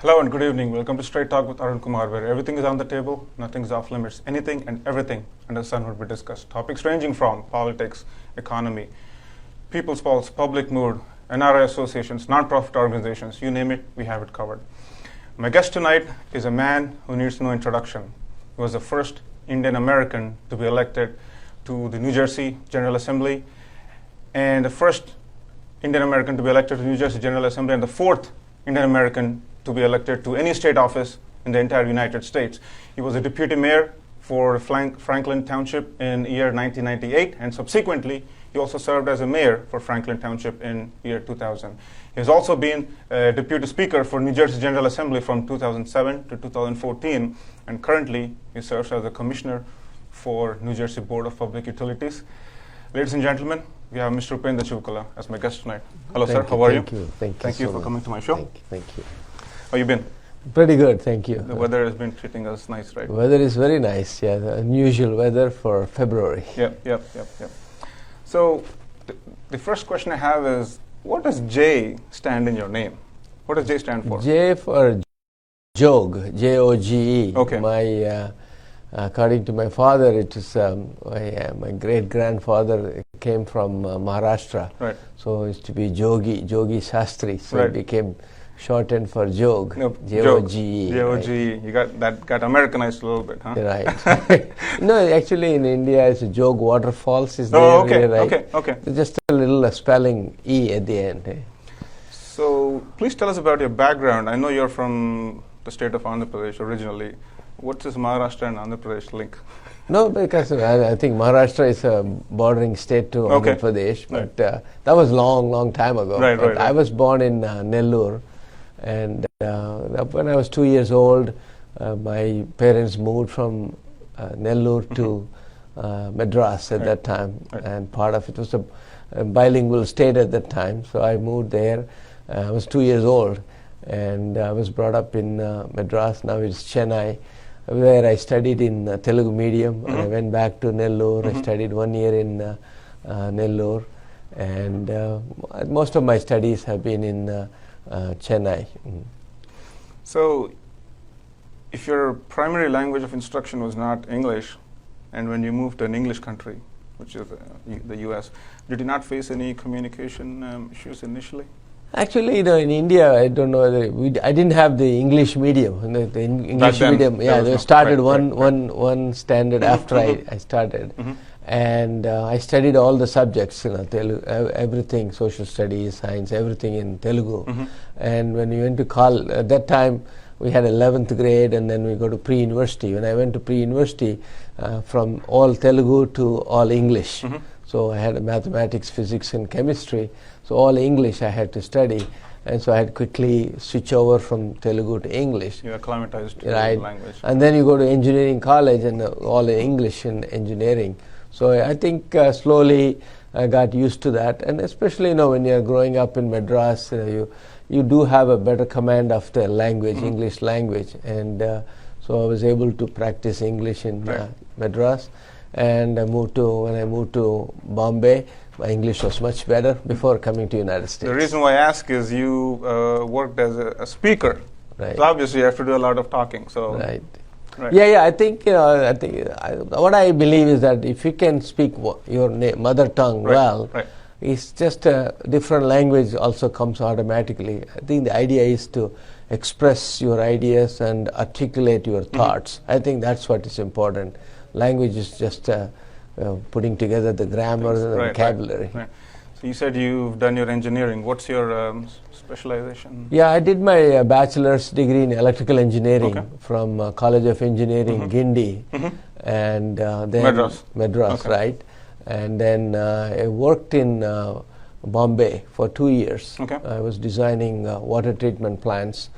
Hello and good evening. Welcome to Straight Talk with Arun Kumar, where everything is on the table, nothing is off limits. Anything and everything under the sun will be discussed. Topics ranging from politics, economy, people's pulse, public mood, NRI associations, non-profit organizations, you name it, we have it covered. My guest tonight is a man who needs no introduction. He was the first Indian American to be elected to the New Jersey General Assembly, and the first Indian American to be elected to the New Jersey General Assembly, and the fourth Indian American to be elected to any state office in the entire United States. He was a deputy mayor for Franklin Township in year 1998, and subsequently he also served as a mayor for Franklin Township in year 2000. He has also been a deputy speaker for New Jersey General Assembly from 2007 to 2014, and currently he serves as a commissioner for New Jersey Board of Public Utilities. Ladies and gentlemen, we have Mr. Upendra Chivukula as my guest tonight. Hello, sir. How are you? Thank you for coming to my show. Thank you. How you been? Pretty good, thank you. The weather has been treating us nice, right? The weather is very nice, yeah. The unusual weather for February. Yep. So, the first question I have is, what does J stand in your name? What does J stand for? J for Jog, J-O-G-E. Okay. According to my father, it is my great-grandfather came from Maharashtra. Right. So it used to be Jogi Shastri. So right. It became shortened for Jog, Nope. J-O-G-E. J-O-G-E. Right. You got Americanized a little bit, huh? Right. No, actually in India it's Jog Waterfalls is there. Oh, okay, right? okay. Just a little spelling E at the end. So, please tell us about your background. I know you're from the state of Andhra Pradesh originally. What's this Maharashtra and Andhra Pradesh link? No, because I think Maharashtra is a bordering state to Andhra Pradesh, but that was long time ago. Right. I was born in Nellore, and when I was 2 years old, my parents moved from Nellore to Madras at that time, and part of it was a bilingual state at that time, so I moved there. I was 2 years old, and I was brought up in Madras, now it's Chennai, where I studied in Telugu medium. And I went back to Nellore. I studied 1 year in Nellore, and most of my studies have been in Chennai. So, if your primary language of instruction was not English, and when you moved to an English country, which is the US, did you not face any communication issues initially? Actually, in India, I don't know whether I didn't have the English medium. The English medium, they started one standard after I started, and I studied all the subjects, Telugu, everything, social studies, science, everything in Telugu. And when we went to college, at that time we had 11th grade, and then we go to pre-university. When I went to pre-university, from all Telugu to all English. So I had mathematics, physics, and chemistry. So all English I had to study, and so I had quickly switch over from Telugu to English. You acclimatized to right. the language. And then you go to engineering college, and all in English in engineering. So I think slowly I got used to that, and especially when you're growing up in Madras, you do have a better command of the language, English language, and so I was able to practice English in Madras. And when I moved to Bombay, my English was much better before coming to United States. The reason why I ask is you worked as a speaker. Right. So obviously you have to do a lot of talking. So right. Yeah. I think what I believe is that if you can speak your mother tongue well, it's just a different language also comes automatically. I think the idea is to express your ideas and articulate your thoughts. I think that's what is important. Language is just putting together the grammar and the vocabulary. Right. So you said you've done your engineering. What's your specialization? Yeah, I did my bachelor's degree in electrical engineering from College of Engineering, Guindy, and then Madras, right? And then I worked in Bombay for 2 years. I was designing water treatment plants,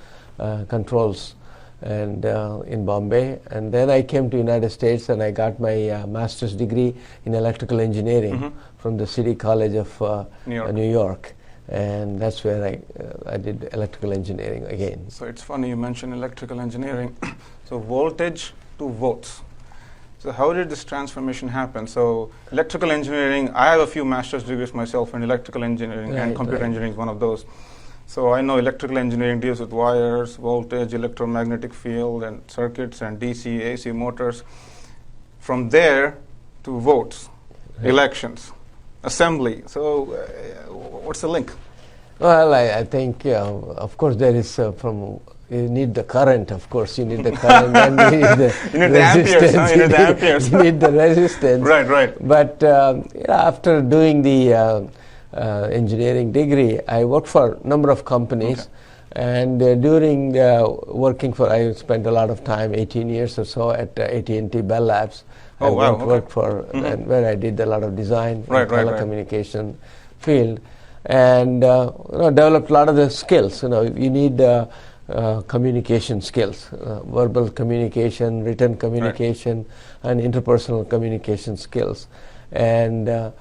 controls, and in Bombay, and then I came to United States and I got my master's degree in electrical engineering from the City College of New York, and that's where I did electrical engineering again. So it's funny you mentioned electrical engineering. So voltage to volts. So how did this transformation happen? So electrical engineering, I have a few master's degrees myself in electrical engineering, and computer engineering is one of those. So I know electrical engineering deals with wires, voltage, electromagnetic field, and circuits, and DC, AC motors. From there to votes, elections, assembly. So what's the link? Well, I think, of course, there is you need the current, of course, you need the current, and you need the you need resistance. The amperes, huh? You need the amperes. You need the resistance. Right. But after doing the engineering degree, I worked for a number of companies. Okay. And during working for, I spent a lot of time, 18 years or so, at AT&T Bell Labs. Oh, I wow. worked for, and where I did a lot of design in telecommunication field, and developed a lot of the skills. You need communication skills, verbal communication, written communication, and interpersonal communication skills, and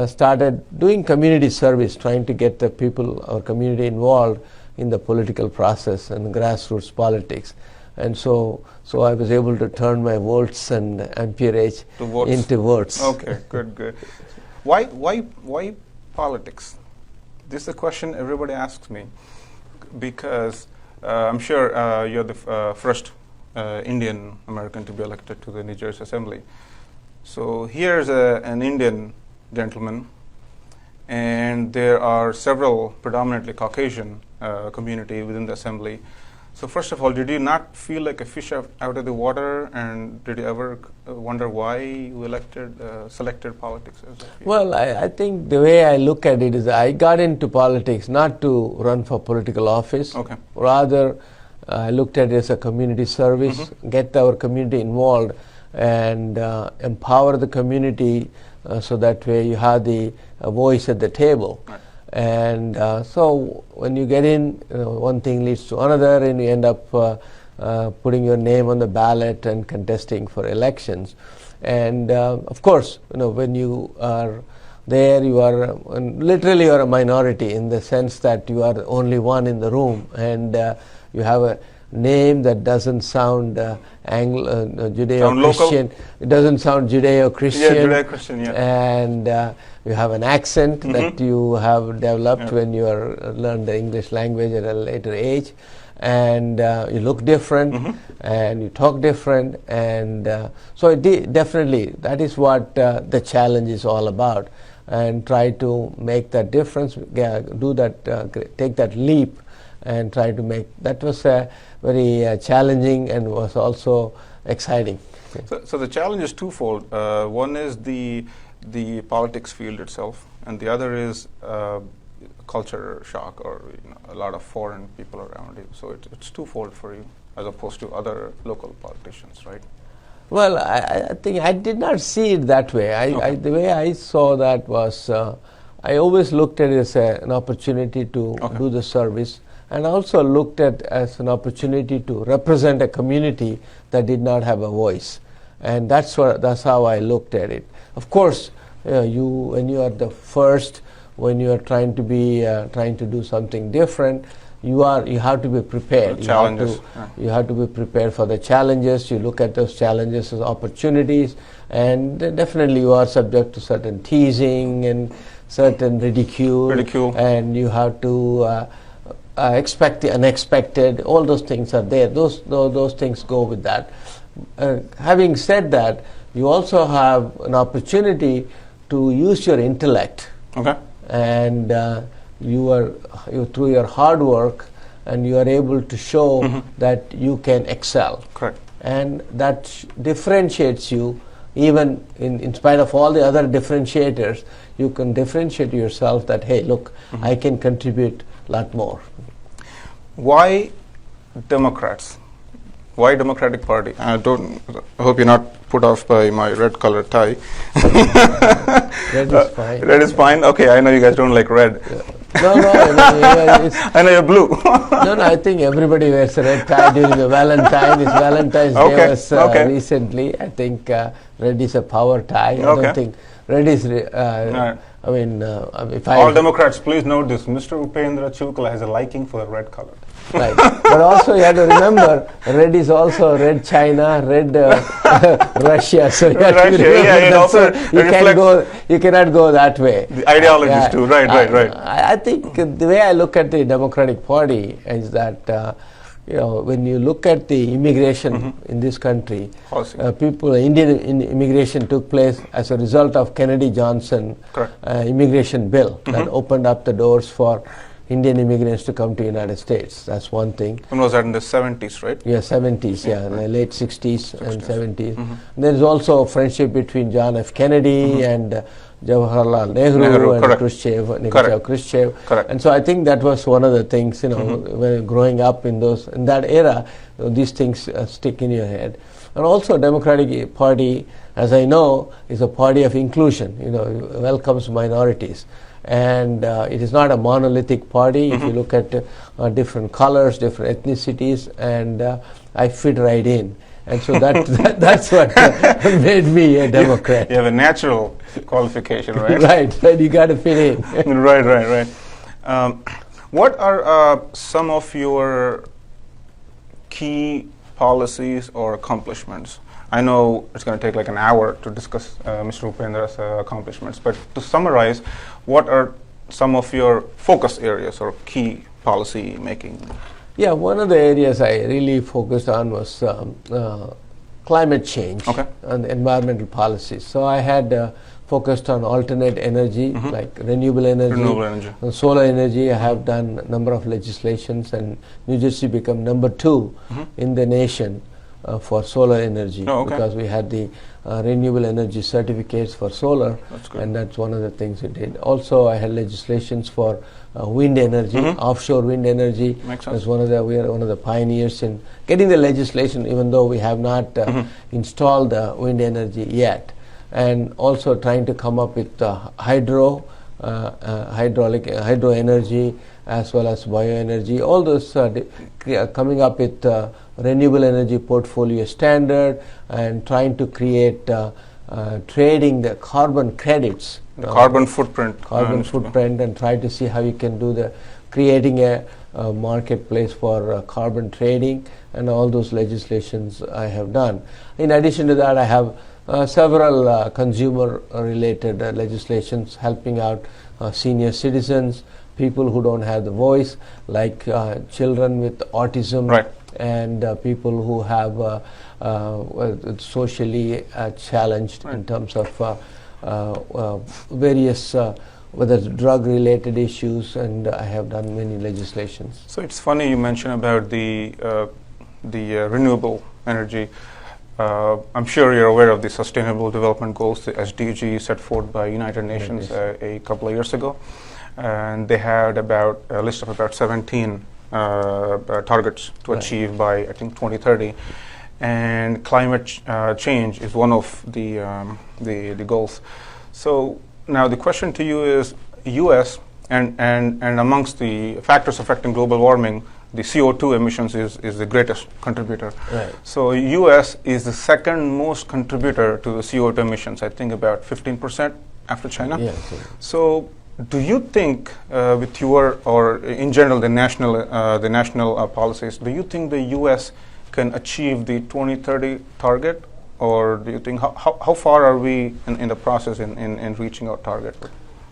started doing community service, trying to get the people or community involved in the political process and grassroots politics. And so I was able to turn my volts and amperage into votes. Okay, good. Why politics? This is a question everybody asks me, because I'm sure you're the first Indian American to be elected to the New Jersey Assembly. So here's an Indian gentleman, and there are several predominantly Caucasian community within the Assembly. So first of all, did you not feel like a fish out of the water, and did you ever wonder why you selected politics as a field? Well, I think the way I look at it is I got into politics not to run for political office. Okay. Rather, I looked at it as a community service, get our community involved, and empower the community so that way you have the voice at the table. Right. And so when you get in, one thing leads to another, and you end up putting your name on the ballot and contesting for elections. And of course, when you are there, you are literally a minority in the sense that you are the only one in the room, and you have a name that doesn't sound Judeo-Christian. It doesn't sound Judeo-Christian. Yeah, Judeo-Christian, yeah. And you have an accent that you have developed when you learn the English language at a later age, and you look different, and you talk different, and so definitely that is what the challenge is all about, and try to make that difference, do that, take that leap, and try to make that was very challenging and was also exciting. So the challenge is twofold. One is the politics field itself, and the other is culture shock, or a lot of foreign people around you. So it's twofold for you, as opposed to other local politicians, right? Well, I think I did not see it that way. The way I saw that was I always looked at it as an opportunity to do the service, and also looked at as an opportunity to represent a community that did not have a voice, and that's how I looked at it. Of course, when you are the first, when you are trying to do something different, you have to be prepared. Challenges. You have to be prepared for the challenges. You look at those challenges as opportunities, and definitely you are subject to certain teasing and certain ridicule. And you have to expect the unexpected. All those things are there. Those things go with that. Having said that, you also have an opportunity to use your intellect. Okay. And you through your hard work, and you are able to show that you can excel. Correct. And that differentiates you, even in spite of all the other differentiators. You can differentiate yourself that, hey, look, I can contribute a lot more. Why Democrats? Why Democratic Party? I hope you're not put off by my red colored tie. Red is fine. Red is fine? Okay, I know you guys don't like red. No, I know you're blue. No, I think everybody wears a red tie during the Valentine's Day was recently. I think red is a power tie. I don't think red is I mean, if all Democrats, please note this: Mr. Upendra Chukla has a liking for the red color. Right, but also you have to remember, red is also red China, red Russia. So you have to remember you cannot go that way. The ideologies too, right. I think the way I look at the Democratic Party is that when you look at the immigration in this country, Indian immigration took place as a result of Kennedy Johnson immigration bill that opened up the doors for Indian immigrants to come to the United States. That's one thing. When was that, in the 70s, right? Yeah, 70s, the late 60s and 70s. There's also a friendship between John F. Kennedy and Jawaharlal Nehru and Khrushchev. And so I think that was one of the things, when growing up in that era, these things stick in your head. And also Democratic Party, as I know, is a party of inclusion, welcomes minorities. And it is not a monolithic party. If you look at different colors, different ethnicities, and I fit right in. And so that's what made me a Democrat. You have a natural qualification, right? Right, you got to fit in. Right. What are some of your key policies or accomplishments? I know it's going to take like an hour to discuss Mr. Upendra's accomplishments, but to summarize, what are some of your focus areas or key policy making? Yeah, one of the areas I really focused on was climate change and environmental policies. So I had focused on alternate energy, like renewable energy, solar energy. I have done a number of legislations, and New Jersey became number 2 in the nation for solar energy, because we had the renewable energy certificates for solar, and that's one of the things we did. Also, I had legislations for wind energy, offshore wind energy. Makes sense. We are one of the pioneers in getting the legislation, even though we have not installed wind energy yet. And also trying to come up with hydro energy, as well as bioenergy. All those coming up with renewable energy portfolio standard, and trying to create trading the carbon credits, carbon footprint, and try to see how you can do creating a marketplace for carbon trading, and all those legislations I have done. In addition to that, I have several consumer-related legislations helping out senior citizens, people who don't have the voice, like children with autism, and people who have socially challenged in terms of various whether it's drug-related issues, and I have done many legislations. So it's funny you mentioned about the renewable energy. I'm sure you're aware of the Sustainable Development Goals, the SDG, set forth by United Nations a couple of years ago. And they had about a list of about 17 targets to achieve by, I think, 2030. And climate change is one of the goals. So now the question to you is, U.S. and amongst the factors affecting global warming, the CO2 emissions is the greatest contributor. So U.S. is the second most contributor to the CO2 emissions, I think about 15% after China. So do you think with your, or in general the national policies, do you think the U.S. can achieve the 2030 target, or do you think how far are we in the process in reaching our target?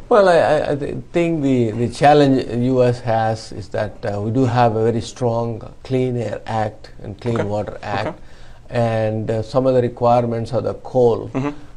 Well, I think the challenge U.S. has is that we do have a very strong Clean Air Act and Clean Water Act, and some of the requirements of the coal.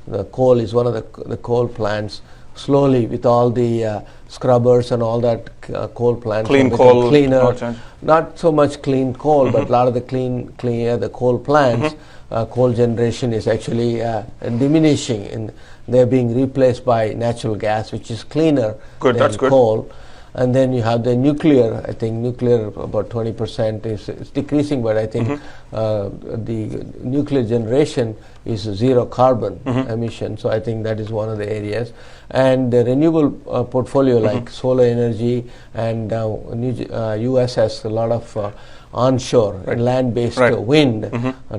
The coal is one of the coal plants. Slowly, with all the scrubbers and all that, coal plants cleaner. Not so much clean coal, but a lot of the coal plants. Coal generation is actually diminishing, and they're being replaced by natural gas, which is cleaner than coal. And then you have the nuclear. I think nuclear about 20% is decreasing, but I think the nuclear generation is zero carbon emission. So I think that is one of the areas. And the renewable portfolio like solar energy, and US has a lot of onshore and land-based wind,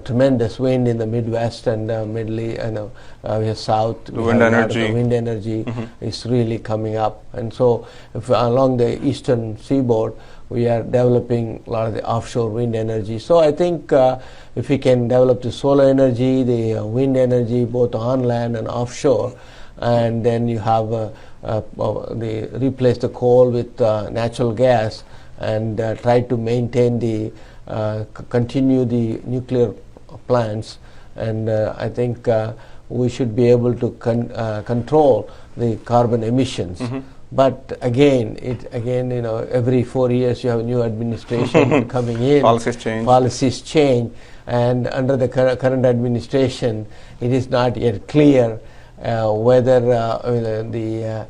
tremendous wind in the Midwest and Middle East, we have South. The wind energy. The wind energy is really coming up. And so if along the eastern seaboard, we are developing a lot of the offshore wind energy. So I think if we can develop the solar energy, the wind energy, both on land and offshore, and then you have replace the coal with natural gas, and try to maintain the continue the nuclear plants, and I think we should be able to control the carbon emissions. But again, every 4 years you have a new administration coming in. Policies change, and under the current administration, it is not yet clear whether the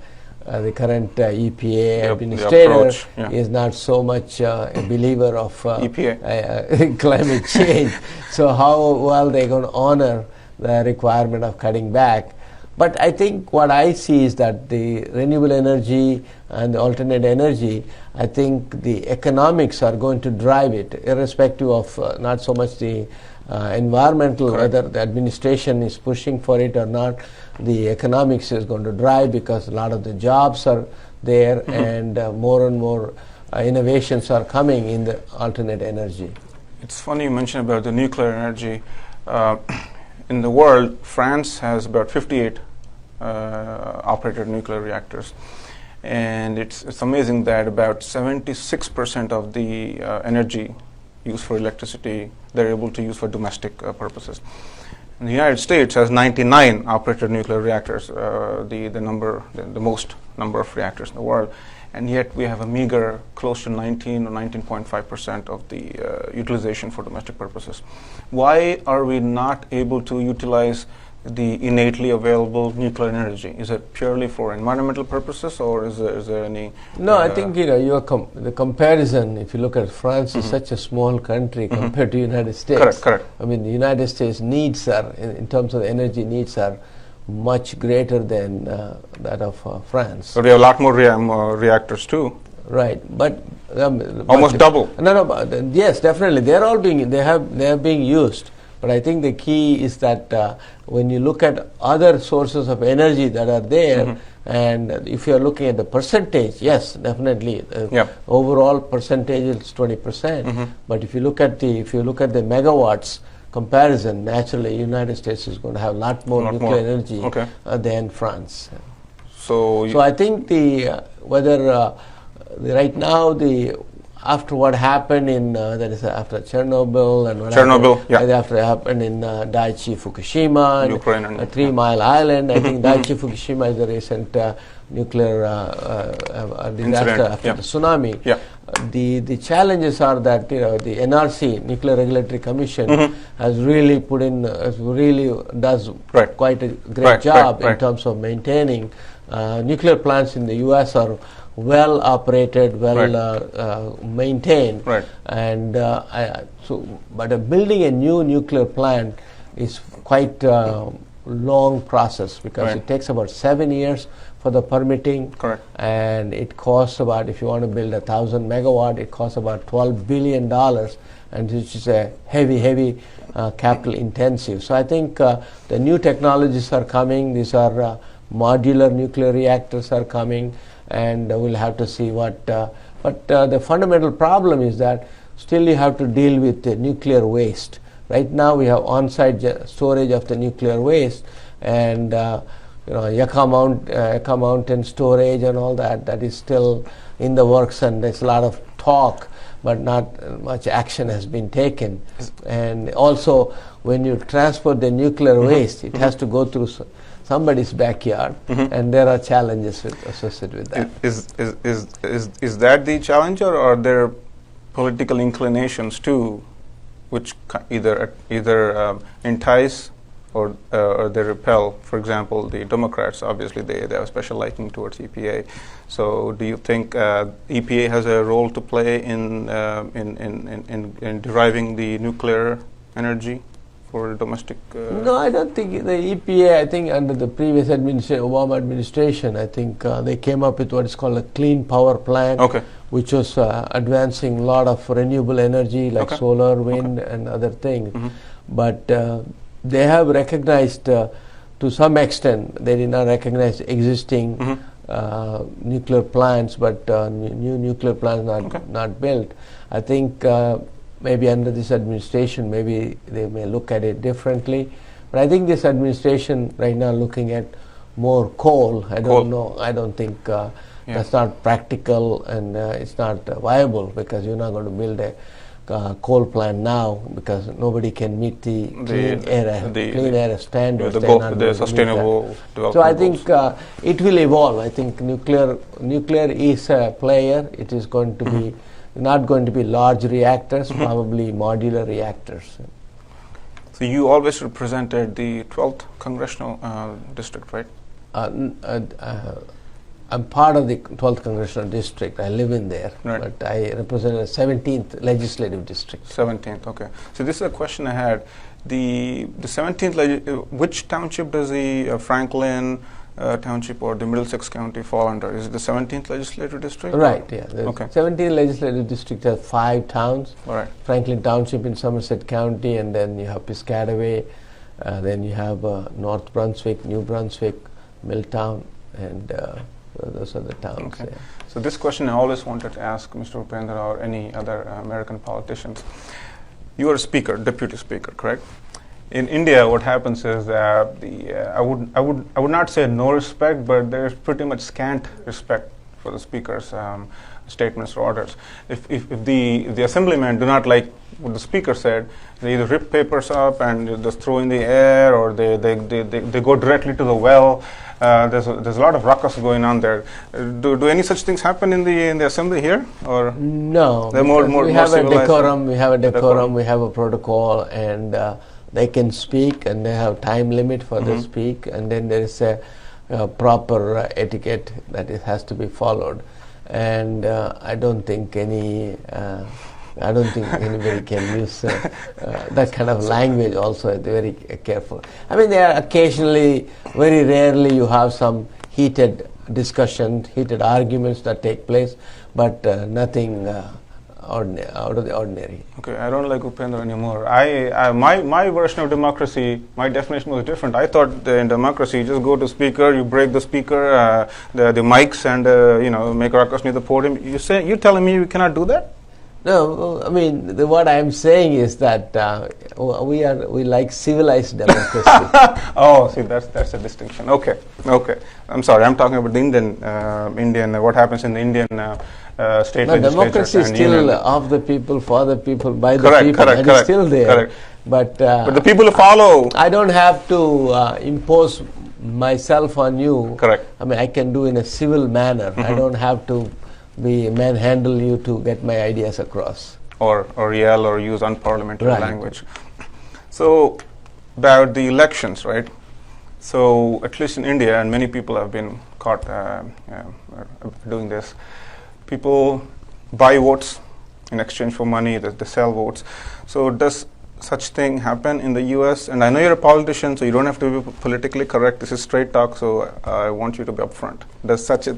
current EPA administrator is not so much a believer of EPA climate change. So how well they're going to honor the requirement of cutting back. But I think what I see is that the renewable energy and the alternate energy, I think the economics are going to drive it, irrespective of not so much the environmental, whether the administration is pushing for it or not. The economics is going to drive, because a lot of the jobs are there, and more and more innovations are coming in the alternate energy. It's funny you mentioned about the nuclear energy. In the world, France has about 58 operated nuclear reactors, and it's amazing that about 76% of the energy used for electricity they're able to use for domestic purposes. And the United States has 99 operated nuclear reactors, the most number of reactors in the world, and yet we have a meager close to 19 or 19.5% of the utilization for domestic purposes. Why are we not able to utilize the innately available nuclear energy? Is it purely for environmental purposes, or is there any? No, I think the comparison. If you look at France, is such a small country compared to United States. Correct. I mean, the United States needs are in terms of energy needs are much greater than that of France. So they have a lot more reactors too. Right, but almost double. No, but yes, definitely they are being used. But I think the key is that when you look at other sources of energy that are there, and if you are looking at the percentage, yes, definitely, overall percentage is 20%. But if you look at the megawatts comparison, naturally, United States is going to have a lot more nuclear energy than France. So I think right now after what happened in after Chernobyl and after it happened in Daiichi Fukushima, Ukraine, and 3 Mile Island, I think Daiichi Fukushima is the recent nuclear disaster after the tsunami. The challenges are that the NRC, Nuclear Regulatory Commission, has really does quite a great job in terms of maintaining nuclear plants in the U.S. are well operated, maintained, and but building a new nuclear plant is quite a long process, because it takes about 7 years for the permitting, and it costs about, if you want to build 1,000 megawatt, it costs about $12 billion, and which is a heavy capital intensive. So I think the new technologies are coming. These are modular nuclear reactors are coming, and we'll have to see what. But the fundamental problem is that still you have to deal with the nuclear waste. Right now we have on-site storage of the nuclear waste, and Yucca Mountain storage and all that. That is still in the works, and there's a lot of talk, but not much action has been taken. And also, when you transport the nuclear waste, it has to go through somebody's backyard, and there are challenges associated with that. Is that the challenge, or are there political inclinations too, which either entice or they repel? For example, the Democrats, obviously they have a special liking towards EPA. So do you think EPA has a role to play in deriving the nuclear energy? for domestic? No, I don't think the EPA. I think under the previous Obama administration, I think they came up with what is called a clean power plan, which was advancing a lot of renewable energy like solar, wind, and other things. But they have recognized, to some extent, they did not recognize existing nuclear plants, but new nuclear plants not built. I think maybe under this administration, maybe they may look at it differently. But I think this administration right now looking at more coal. I don't know. I don't think that's not practical, and it's not viable, because you're not going to build a coal plant now, because nobody can meet the clean air standards. The sustainable development. So I think it will evolve. I think nuclear is a player. It is going to be not going to be large reactors, probably modular reactors. So you always represented the 12th congressional district, right? I'm part of the 12th congressional district. I live in there, but I represent the 17th legislative district. 17th, okay. So this is a question I had. The 17th, which township does the Franklin Township or the Middlesex County fall under? Is it the 17th legislative district? Right, yeah. The 17th legislative district has 5 towns. Franklin Township in Somerset County, and then you have Piscataway, then you have North Brunswick, New Brunswick, Milltown, and those are the towns. Okay. Yeah. So this question I always wanted to ask Mr. Upendra or any other American politicians. You are a speaker, deputy speaker, correct? In India, what happens is that I would not say no respect, but there is pretty much scant respect for the speaker's statements or orders. If the assemblymen do not like what the speaker said, they either rip papers up and just throw in the air, or they go directly to the well. There's a lot of ruckus going on there. Do any such things happen in the assembly here, or no? We have a decorum. We have a decorum. We have a protocol, and they can speak, and they have time limit for the speak, and then there is a proper etiquette that it has to be followed. And I don't think anybody can use that kind of language. Also, they're very careful. I mean, there are occasionally, very rarely, you have some heated discussion, heated arguments that take place, but nothing out of the ordinary. Okay, I don't like Upendra anymore. My version of democracy, my definition was different. I thought in democracy, you just go to speaker, you break the speaker, the mics, and make ruckus near the podium. You're telling me we cannot do that? No, I mean, what I'm saying is that we like civilized democracy. Oh, see, that's a distinction. Okay. I'm sorry, I'm talking about the Indian. What happens in the Indian state legislature? Democracy is still of the people, for the people, by the people. It's still there. Correct. But the people who follow. I don't have to impose myself on you. Correct. I mean, I can do in a civil manner. I don't have to manhandle you to get my ideas across. Or yell or use unparliamentary language. So, about the elections, right? So, at least in India, and many people have been caught doing this, people buy votes in exchange for money, they sell votes. So, does such thing happen in the US? And I know you're a politician, so you don't have to be politically correct. This is straight talk, so I want you to be upfront. Does such a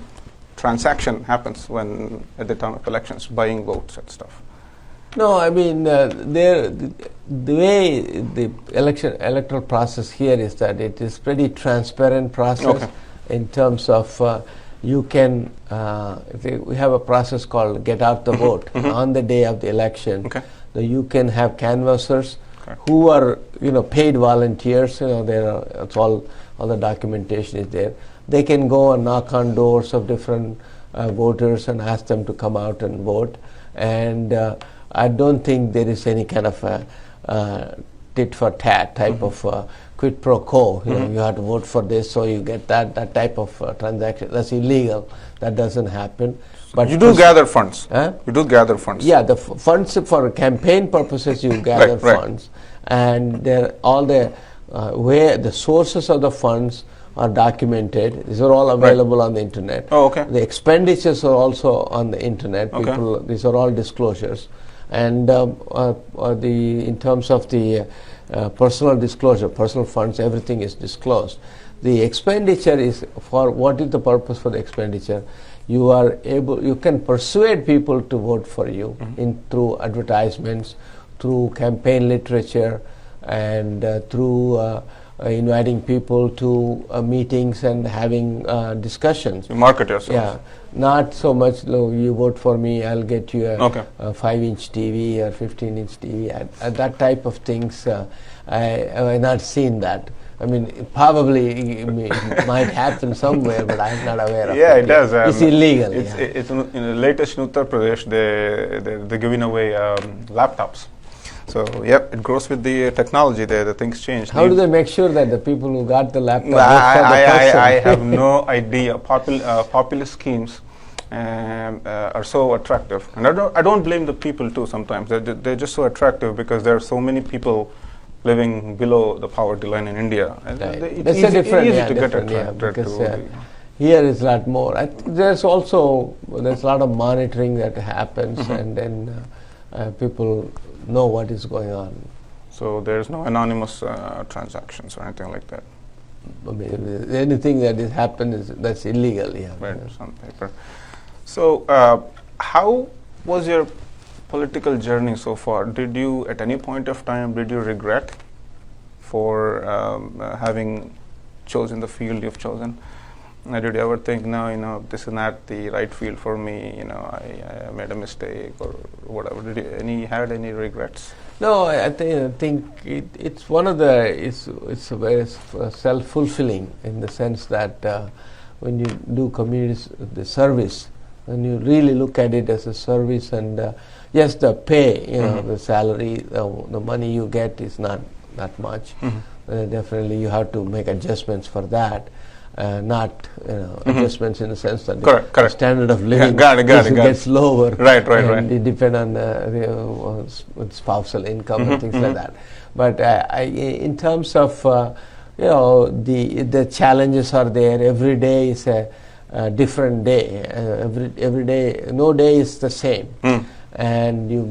transaction happens when at the time of elections, buying votes and stuff? No, I mean the way the electoral process here is that it is pretty transparent process in terms of you can we have a process called get out the vote on the day of the election. You can have canvassers who are paid volunteers. It's all the documentation is there. They can go and knock on doors of different voters and ask them to come out and vote. And I don't think there is any kind of tit for tat type of quid pro quo. You have to vote for this, so you get that type of transaction. That's illegal. That doesn't happen. But you do gather funds. You do gather funds. Yeah, the funds for campaign purposes you gather funds, and all the where the sources of the funds are documented. These are all available on the internet. The expenditures are also on the internet. These are all disclosures. And in terms of the personal disclosure, personal funds, everything is disclosed. The expenditure is for what is the purpose for the expenditure? You can persuade people to vote for you through advertisements, through campaign literature, and through inviting people to meetings and having discussions. You market yourself. Yeah, not so much. You vote for me, I'll get you a 5-inch TV or 15-inch TV. That type of things, I have not seen that. I mean, probably it might happen somewhere, but I'm not aware of it. Yeah, it does. It's illegal. It's in the latest in Uttar Pradesh, they're giving away laptops. So, yep, it grows with the technology there. The things change. How do they make sure that the people who got the laptop I have no idea. Populist schemes are so attractive, and I don't blame the people too. Sometimes they're just so attractive because there are so many people living below the poverty line in India. Right. That's easy to get attracted because here is a lot more. I think there's a lot of monitoring that happens, and then people know what is going on. So there's no anonymous transactions or anything like that. I mean, anything that has happened that's illegal. Yeah. Right, on paper. So how was your political journey so far? Did you, at any point of time, regret for having chosen the field you've chosen? Did you ever think, no, this is not the right field for me, I made a mistake or whatever? Did you had any regrets? No, I think it's one of it's very self-fulfilling in the sense that when you do community the service, when you really look at it as a service, and yes, the pay, the salary, the money you get is not that much. Definitely, you have to make adjustments for that. Not adjustments in the sense that the standard of living gets lower. Right. It depends on the spousal income and things like that. But in terms of the challenges are there. Every day is a different day. Every day, no day is the same. And you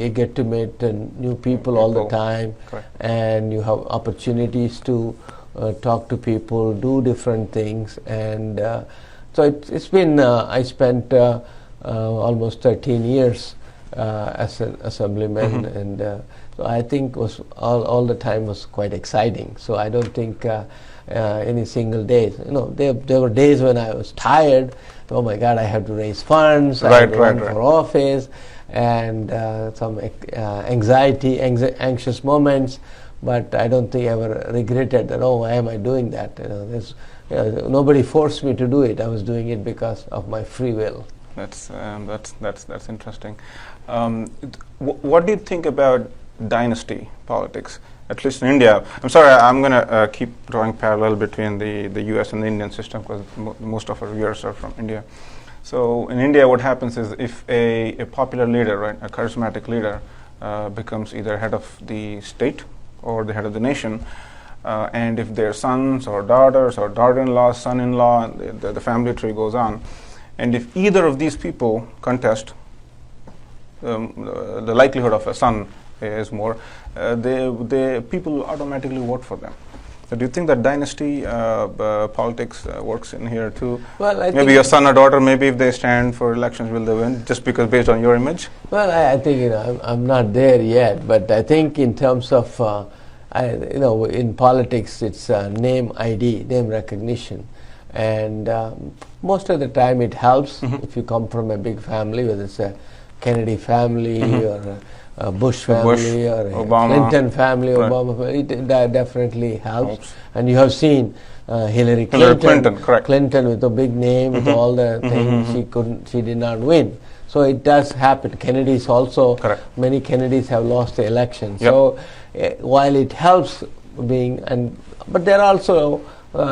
get to meet new people all the time, and you have opportunities to talk to people, do different things, and so it's been. I spent almost 13 years as an assemblyman, and so I think was all the time was quite exciting. So I don't think any single days. There were days when I was tired. Oh my God, I have to raise funds. I have to run for office, and some anxiety, anxious moments. But I don't think I ever regretted that. Oh, why am I doing that? Nobody forced me to do it. I was doing it because of my free will. That's interesting. What do you think about dynasty politics? At least in India. I'm sorry, I'm going to keep drawing parallel between the U.S. and the Indian system because most of our viewers are from India. So in India, what happens is if a popular leader, a charismatic leader, becomes either head of the state or the head of the nation, and if their sons or daughters or daughter-in-law, son-in-law, the family tree goes on, and if either of these people contest, the likelihood of a son is more, the people automatically vote for them. So do you think that dynasty politics works in here too? Well, I maybe your son or daughter, maybe if they stand for elections, will they win just because based on your image? Well, I think I'm not there yet, but I think in terms of in politics, it's name ID, name recognition, and most of the time it helps if you come from a big family, whether it's a Kennedy family or a Bush family or a Obama. Clinton family, Obama family. That definitely helps. And you have seen Hillary Clinton with a big name, with all the things, she did not win. So it does happen. Kennedys also, many Kennedys have lost the election. Yep. So while it helps but there are also,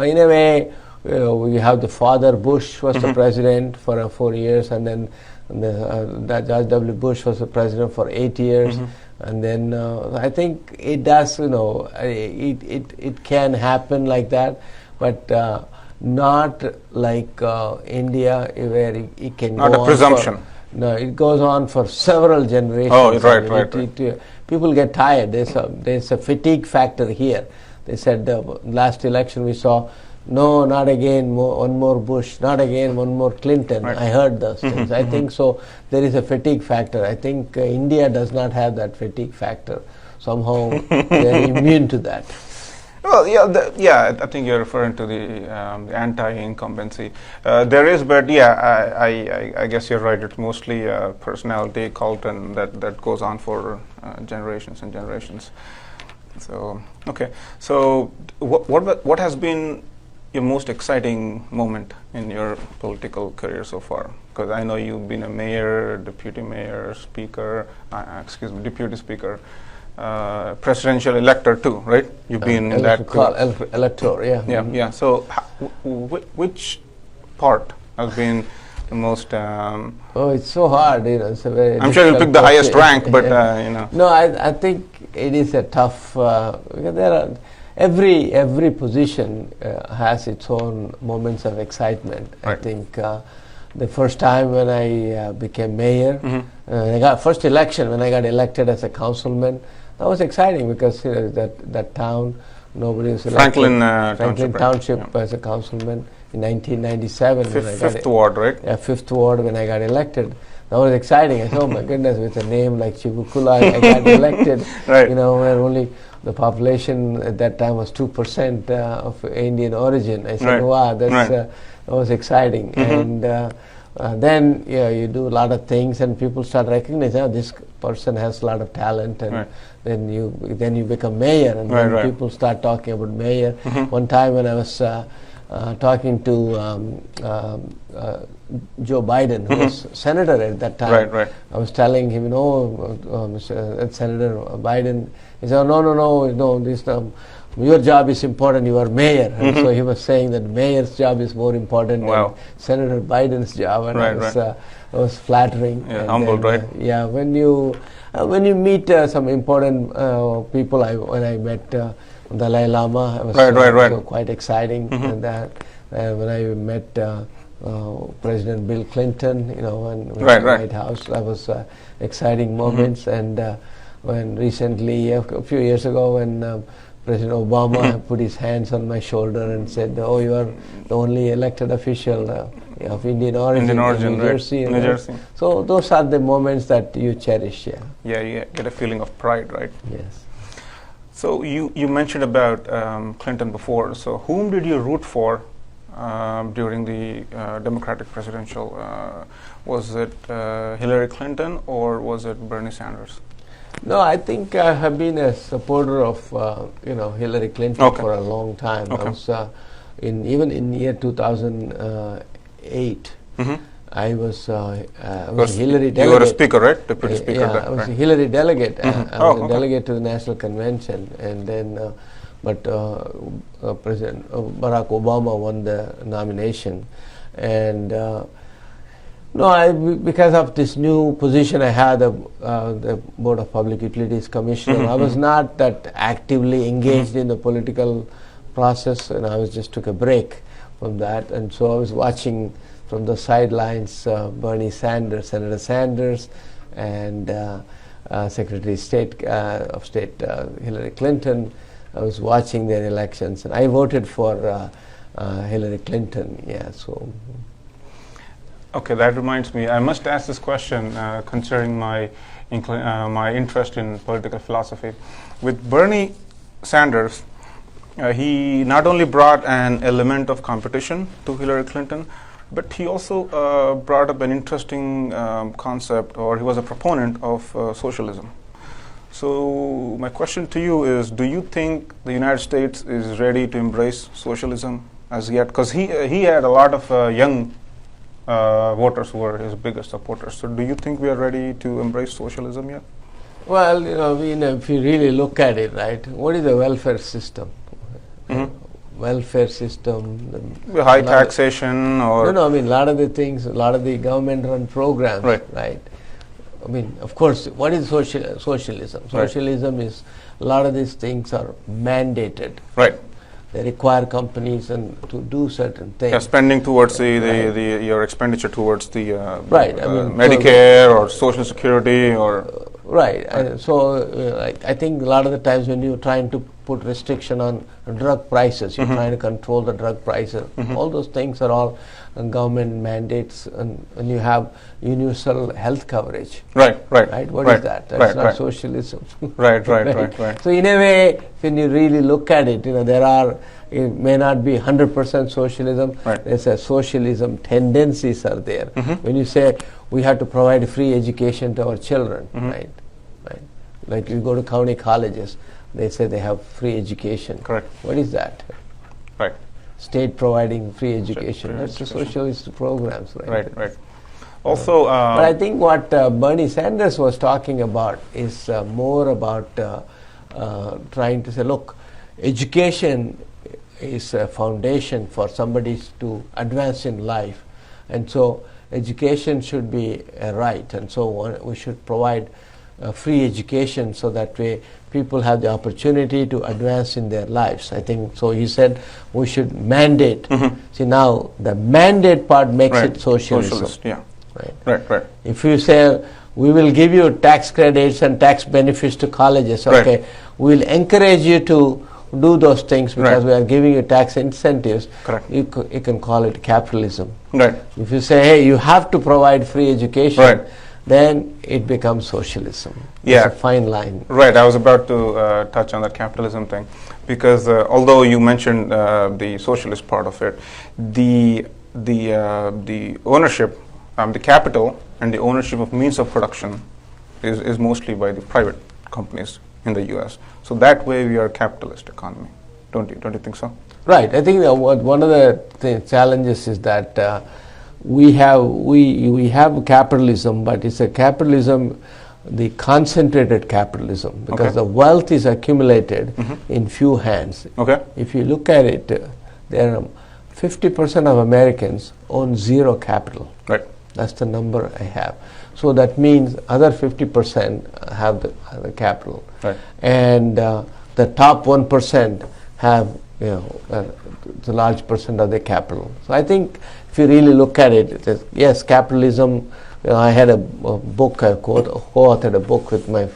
in a way, we have the father Bush was the president for 4 years, and then George W. Bush was the president for 8 years, and then I think it does, it can happen like that, but not like India, where it can not go a presumption. No, it goes on for several generations. Oh, right. People get tired. There's a fatigue factor here. They said last election we saw, no, not again, one more Bush, not again, one more Clinton. Right. I heard those things. I think so. There is a fatigue factor. I think India does not have that fatigue factor. Somehow they're immune to that. Well, yeah, I think you're referring to the anti-incumbency. There is, but yeah, I guess you're right. It's mostly a personality cult, and that goes on for generations and generations. So okay, so what has been your most exciting moment in your political career so far? Because I know you've been a mayor, deputy mayor, speaker, deputy speaker. Presidential elector too, right? You've been in that elector, yeah. Yeah. So, which part has been the most? Oh, it's so hard. It's a very. I'm sure you'll pick the highest rank, but No, I think it is a tough. Because there are every position has its own moments of excitement. Right. I think the first time when I became mayor, I got first election when I got elected as a councilman. That was exciting because that town, nobody was elected. Franklin Township as a councilman in 1997. Fifth ward, right? Yeah, 5th ward when I got elected. That was exciting. I said, oh my goodness, with a name like Chibukula, I got elected. Right. Where only the population at that time was 2% of Indian origin. I said, right. Wow, that was exciting. And then you do a lot of things, and people start recognizing, oh, this person has a lot of talent, and then you become mayor, and then people start talking about mayor. One time when I was talking to Joe Biden, who was senator at that time, I was telling him, Senator Biden, he said, no, this your job is important, you are mayor. And so he was saying that mayor's job is more important than Senator Biden's job, and it was flattering. Yeah, humbled, right? Yeah, when you meet some important people, when I met Dalai Lama, it was quite exciting. And that when I met President Bill Clinton, when we were in the White House, that was exciting moments. And when recently, a few years ago, when President Obama put his hands on my shoulder and said, "Oh, you are the only elected official of Indian origin in New Jersey." New Jersey. So those are the moments that you cherish. Yeah, you get a feeling of pride, right? Yes. So you mentioned about Clinton before. So whom did you root for during the Democratic presidential? Was it Hillary Clinton or was it Bernie Sanders? No, I think I have been a supporter of Hillary Clinton for a long time. I was even in year 2008. I was a Hillary delegate. You were a speaker, right? Deputy speaker. Yeah, I was a Hillary delegate. I was a delegate to the National Convention, and then, President Barack Obama won the nomination, and. Because of this new position I had, the Board of Public Utilities Commissioner, I was not that actively engaged in the political process, and I just took a break from that. And so I was watching from the sidelines Bernie Sanders, Senator Sanders, and Secretary of State Hillary Clinton. I was watching their elections, and I voted for Hillary Clinton. Yeah, so. Okay, that reminds me. I must ask this question concerning my interest in political philosophy. With Bernie Sanders, he not only brought an element of competition to Hillary Clinton, but he also brought up an interesting concept, or he was a proponent of socialism. So my question to you is, do you think the United States is ready to embrace socialism as yet? Because he had a lot of young voters who were his biggest supporters. So do you think we are ready to embrace socialism yet? Well, if you really look at it, right, what is the welfare system? Welfare system. The high taxation or... No, a lot of the things, a lot of the government-run programs, right? Of course, what is socialism? Socialism is, a lot of these things are mandated. Right. they require companies and to do certain things. Yeah, spending towards your expenditure towards the right. I mean, Medicare or Social Security or right. And so I think a lot of the times when you're trying to put restriction on drug prices, you're trying to control the drug prices. All those things are all government mandates, and when you have universal health coverage. Right. What is that? That's not socialism. Right. So in a way, when you really look at it, it may not be 100% socialism. Right. There's a socialism tendencies are there. When you say we have to provide free education to our children, right? Like you go to county colleges, they say they have free education. Correct. What is that? Right. State providing free education. That's the socialist programs, right? Right. Also, but I think what Bernie Sanders was talking about is more about trying to say, look, education is a foundation for somebody to advance in life, and so education should be a right, and so we should provide free education so that way people have the opportunity to advance in their lives. I think so. He said we should mandate. See, now the mandate part makes it socialism. Socialist, yeah. Right. If you say we will give you tax credits and tax benefits to colleges, okay, we will encourage you to do those things because we are giving you tax incentives. Correct. You can call it capitalism. Right. If you say, hey, you have to provide free education, then it becomes socialism. Yeah. It's a fine line. Right. I was about to touch on that capitalism thing, because although you mentioned the socialist part of it, the ownership, the capital and the ownership of means of production is mostly by the private companies in the U.S. So that way we are a capitalist economy. Don't you think so? Right. I think one of the challenges is that we have capitalism, but it's a capitalism, the concentrated capitalism, because the wealth is accumulated in few hands. Okay. If you look at it, there are 50% of Americans own zero capital. Right. That's the number I have. So that means other 50% have the capital. Right. And the top 1% have the large percent of the capital. So I think if you really look at it, yes, capitalism. I had a book, I co-authored a book with my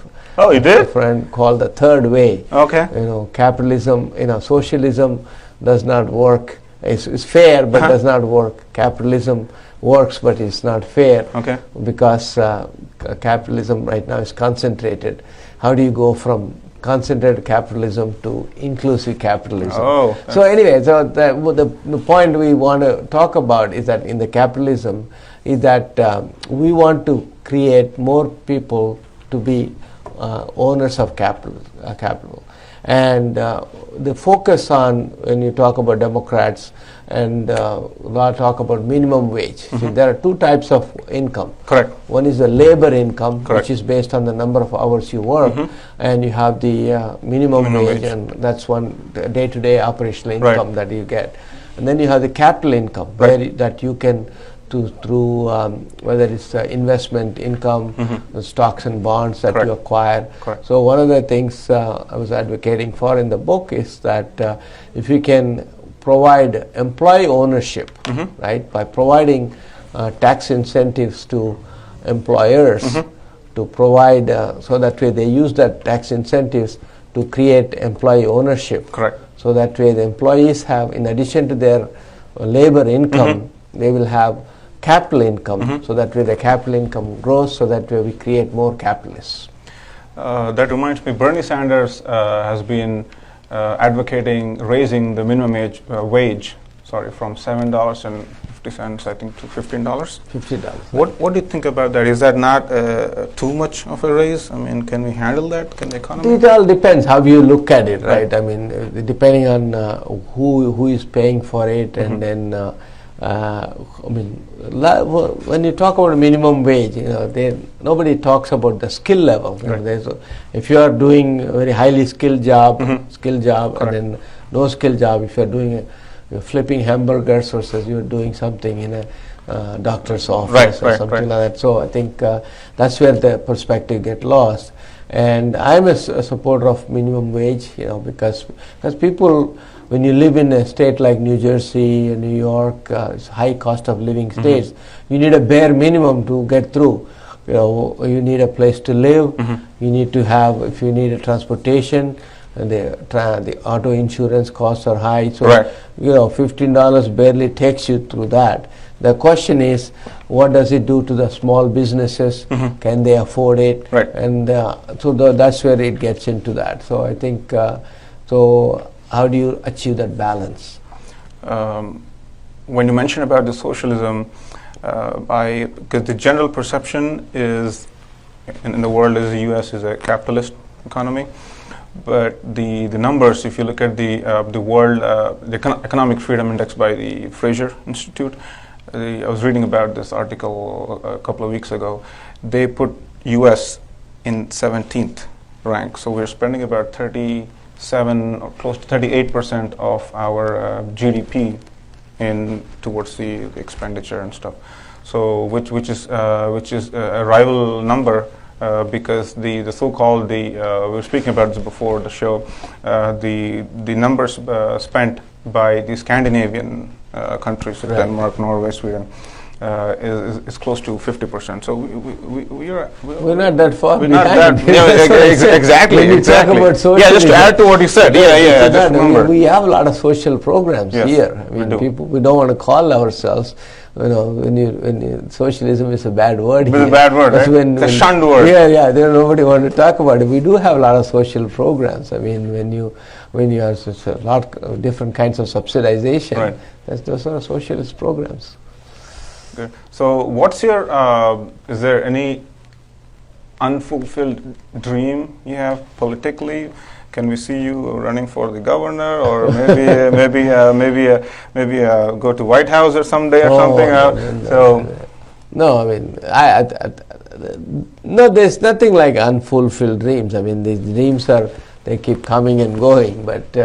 friend called The Third Way. Okay. Capitalism, socialism does not work. It's fair, but does not work. Capitalism works, but it's not fair. Okay. Because capitalism right now is concentrated. How do you go from concentrated capitalism to inclusive capitalism? So anyway, so the point we want to talk about is that in the capitalism is that we want to create more people to be owners of capital. And the focus on, when you talk about Democrats and talk about minimum wage, see, there are two types of income. Correct. One is the labor income, which is based on the number of hours you work, and you have the minimum wage, and that's one day-to-day operational income that you get. And then you have the capital income, where that you can through whether it's investment income, stocks and bonds that you acquire. So one of the things I was advocating for in the book is that if you can provide employee ownership, right, by providing tax incentives to employers to provide, so that way they use that tax incentives to create employee ownership. Correct. So that way the employees have, in addition to their labor income, they will have capital income, so that way the capital income grows, so that way we create more capitalists. That reminds me, Bernie Sanders has been advocating raising the minimum wage from $7.50, I think, to $15. $15. What do you think about that? Is that not too much of a raise? I mean, can we handle that? Can the economy? It all depends how you look at it, right? I mean, depending on who is paying for it, and then. When you talk about minimum wage, nobody talks about the skill level. If you are doing a very highly skilled job, and then no skill job, if you are doing flipping hamburgers versus you are doing something in a doctor's office or something like that. So I think that's where the perspective get lost. And I'm a supporter of minimum wage, because people when you live in a state like New Jersey and New York, it's high cost of living states, you need a bare minimum to get through. You need a place to live, you need to have, if you need a transportation, and the auto insurance costs are high, so $15 barely takes you through that. The question is, what does it do to the small businesses? Can they afford it? And so that's where it gets into that. So I think, so how do you achieve that balance? When you mention about the socialism, because the general perception is in the world is the U.S. is a capitalist economy, but the numbers, if you look at the world, the Economic Freedom Index by the Fraser Institute, I was reading about this article a couple of weeks ago. They put U.S. in 17th rank, so we're spending about 37 or close to 38% of our GDP towards the expenditure and stuff. So which is a rival number. Because the so-called we were speaking about this before the show, the numbers spent by the Scandinavian countries, Denmark, Norway, Sweden, is close to 50%. So we're not that far. We're not that. Exactly. When you talk about socialism, just to add to what you said. Just remember. We have a lot of social programs here. I mean, we don't want to call ourselves. When socialism is a bad word. It's a bad word, right? It's a shunned word. Nobody want to talk about it. We do have a lot of social programs. I mean, when you have a lot of different kinds of subsidization, those are socialist programs. Okay. So, what's your? Is there any unfulfilled dream you have politically? Can we see you running for the governor, or maybe go to White House or someday or something? No, I mean, no. There's nothing like unfulfilled dreams. I mean, these dreams they keep coming and going. But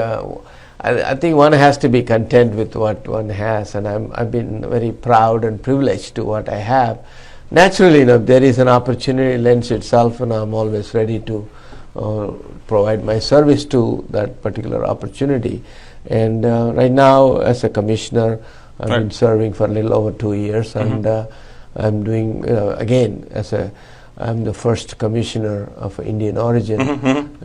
I think one has to be content with what one has, and I've been very proud and privileged to what I have. Naturally, if there is an opportunity lends itself, and I'm always ready to provide my service to that particular opportunity. And right now, as a commissioner, I've been serving for a little over 2 years, and I'm doing again I'm the first commissioner of Indian origin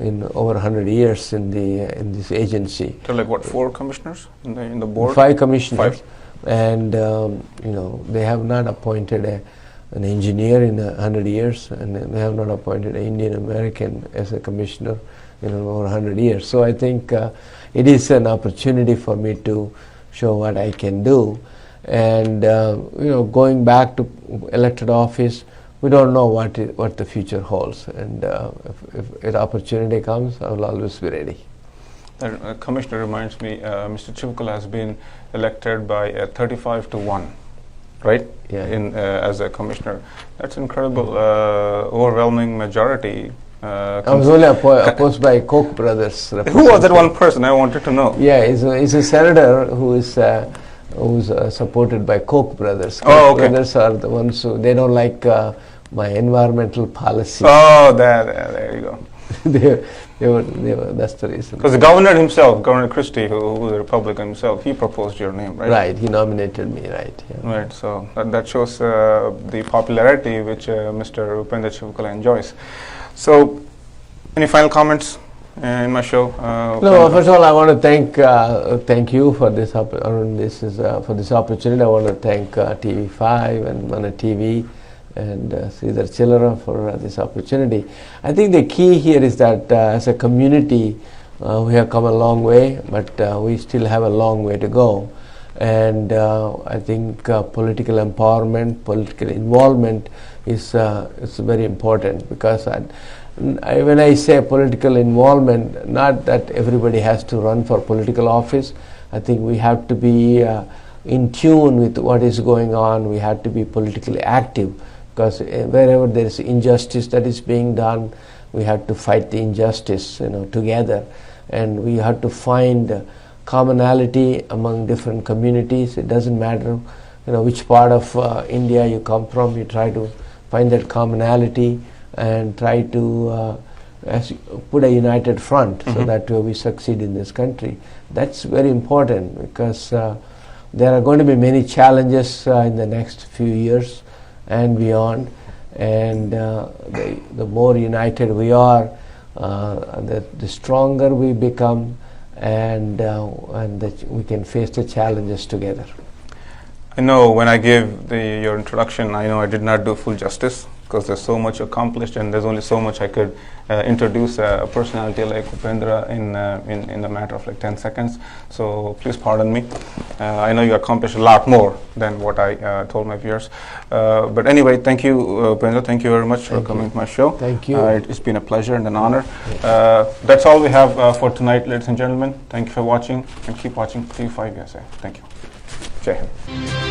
in over 100 years in this agency. So, like what, 4 commissioners in the board? 5 commissioners, and they have not appointed an engineer in 100 years, and they have not appointed an Indian American as a commissioner in over 100 years. So I think it is an opportunity for me to show what I can do. And going back to elected office, we don't know what the future holds. And if an opportunity comes, I will always be ready. Commissioner reminds me, Mr. Chivukula has been elected by 35-1. Right? As a commissioner. That's incredible, overwhelming majority. I was only opposed by Koch brothers. Who was that one person? I wanted to know. Yeah, he's a senator who's supported by Koch brothers. Koch brothers are the ones who, they don't like my environmental policy. Oh, there you go. That's the reason. Because the governor himself, Governor Christie, who was a Republican himself, he proposed your name, right? Right, he nominated me, right. Yeah. Right, so that shows the popularity which Mr. Upendra Chivukula enjoys. So, any final comments in my show? No, first of all, I want to thank you for this for this opportunity. I want to thank TV5 and Mana TV and Sridhar Chillera for this opportunity. I think the key here is that as a community, we have come a long way, but we still have a long way to go. And I think political empowerment, political involvement is very important, because when I say political involvement, not that everybody has to run for political office. I think we have to be in tune with what is going on. We have to be politically active, because wherever there is injustice that is being done, we have to fight the injustice, together, and we have to find commonality among different communities. It doesn't matter, which part of India you come from. You try to find that commonality and try to put a united front so that we succeed in this country. That's very important because there are going to be many challenges in the next few years and beyond, and the more united we are, the stronger we become, and that we can face the challenges together. I know when I gave your introduction, I know I did not do full justice because there's so much accomplished and there's only so much I could introduce a personality like Upendra in the matter of like 10 seconds. So please pardon me. I know you accomplished a lot more than what I told my viewers. But anyway, thank you, Upendra. Thank you very much for coming to my show. Thank you. It's been a pleasure and an honor. That's all we have for tonight, ladies and gentlemen. Thank you for watching and keep watching TV5 USA. Thank you. Jai Hind.